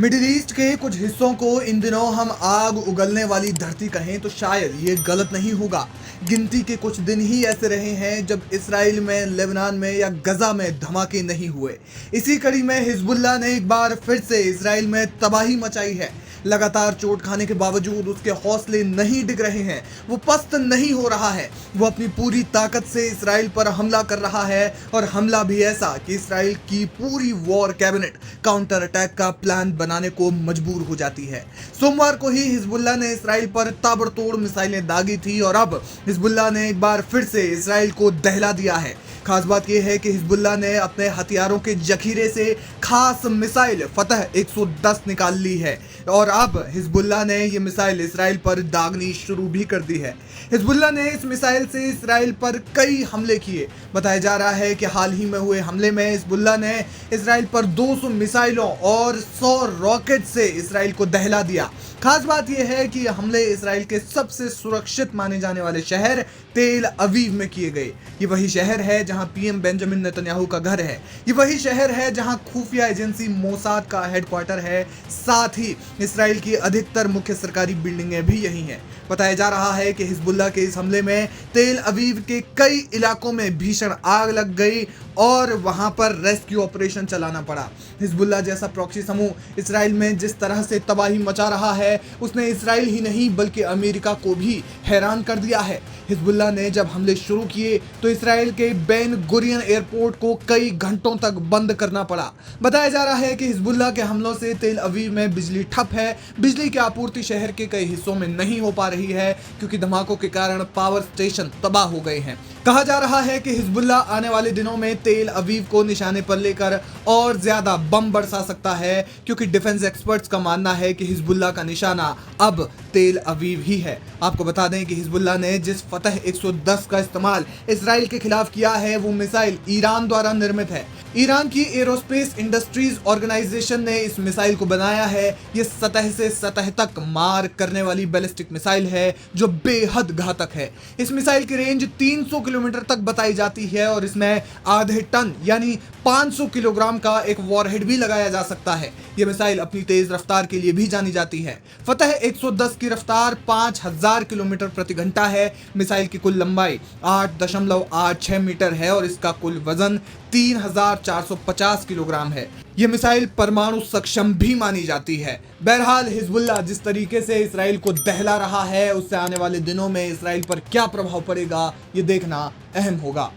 Middle east के कुछ हिस्सों को इन दिनों हम आग उगलने वाली धरती कहें तो शायद ये गलत नहीं होगा। गिनती के कुछ दिन ही ऐसे रहे हैं जब इसराइल में, लेबनान में या गजा में धमाके नहीं हुए। इसी कड़ी में हिजबुल्लाह ने एक बार फिर से इसराइल में तबाही मचाई है। लगातार चोट खाने के बावजूद उसके हौसले नहीं डिग रहे हैं, वो पस्त नहीं हो रहा है। वो अपनी पूरी ताकत से इसराइल पर हमला कर रहा है और हमला भी ऐसा कि इसराइल की पूरी वॉर कैबिनेट काउंटर अटैक का प्लान बनाने को मजबूर हो जाती है। सोमवार को ही हिजबुल्लाह ने इसराइल पर ताबड़तोड़ मिसाइलें दागी थी और अब हिजबुल्लाह ने एक बार फिर से इसराइल को दहला दिया है। खास बात यह है कि हिजबुल्लाह ने अपने हथियारों के जखीरे से खास मिसाइल फतह 110 निकाल ली है और अब हिजबुल्लाह ने ये मिसाइल इसराइल पर दागनी शुरू भी कर दी है। हिजबुल्लाह ने इस मिसाइल से इसराइल पर कई हमले किए। बताया जा रहा है कि हाल ही में हुए हमले में हिजबुल्लाह ने इसराइल पर 200 मिसाइलों और 100 रॉकेट से इसराइल को दहला दिया। खास बात यह है कि ये हमले इसराइल के सबसे सुरक्षित माने जाने वाले शहर तेल अवीव में किए गए। ये वही शहर है जहां पीएम बेंजामिन नेतन्याहू का घर है। ये वही शहर है जहां खुफिया एजेंसी मोसाद का हेडक्वार्टर है। साथ ही इसराइल की अधिकतर मुख्य सरकारी बिल्डिंगें भी यही हैं। बताया जा रहा है कि हिजबुल्लाह के इस हमले में तेल अवीव के कई इलाकों में भीषण आग लग गई और वहां पर रेस्क्यू ऑपरेशन चलाना पड़ा। हिजबुल्लाह जैसा प्रॉक्सी समूह इसराइल में जिस तरह से तबाही मचा रहा है, उसने इसराइल ही नहीं बल्कि अमेरिका को भी हैरान कर दिया है। हिजबुल्लाह ने जब हमले शुरू किए तो इसराइल के बेन गुरियन एयरपोर्ट को कई घंटों तक बंद करना पड़ा। बताया जा रहा है कि हिजबुल्लाह के हमलों से तेल अवीव में बिजली ठप है। बिजली की आपूर्ति शहर के कई हिस्सों में नहीं हो पा रही है क्योंकि धमाकों के कारण पावर स्टेशन तबाह हो गए हैं। कहा जा रहा है कि हिजबुल्लाह आने वाले दिनों में तेल अवीव को निशाने पर लेकर और ज्यादा बम बरसा सकता है क्योंकि डिफेंस एक्सपर्ट्स का मानना है कि हिजबुल्लाह का निशाना अब तेल अवीव ही है। आपको बता दें कि हिजबुल्लाह ने जिस फतह 110 का इस्तेमाल इसराइल के खिलाफ किया है वो मिसाइल ईरान द्वारा निर्मित है। ईरान की एरोस्पेस इंडस्ट्रीज ऑर्गेनाइजेशन ने इस मिसाइल को बनाया है। ये सतह से सतह तक मार करने वाली बैलिस्टिक मिसाइल है जो बेहद घातक है। इस मिसाइल की रेंज 300 किलोमीटर तक बताई जाती है और इसमें आधे टन यानी 500 किलोग्राम का एक वॉरहेड भी लगाया जा सकता है। यह मिसाइल अपनी तेज रफ्तार के लिए भी जानी जाती है। फतह 110 की रफ्तार 5000 किलोमीटर प्रति घंटा है। मिसाइल की कुल लंबाई 8.86 मीटर है और इसका कुल वजन 3450 किलोग्राम है। यह मिसाइल परमाणु सक्षम भी मानी जाती है। बहरहाल हिजबुल्लाह जिस तरीके से इसराइल को दहला रहा है उससे आने वाले दिनों में इसराइल पर क्या प्रभाव पड़ेगा ये देखना अहम होगा।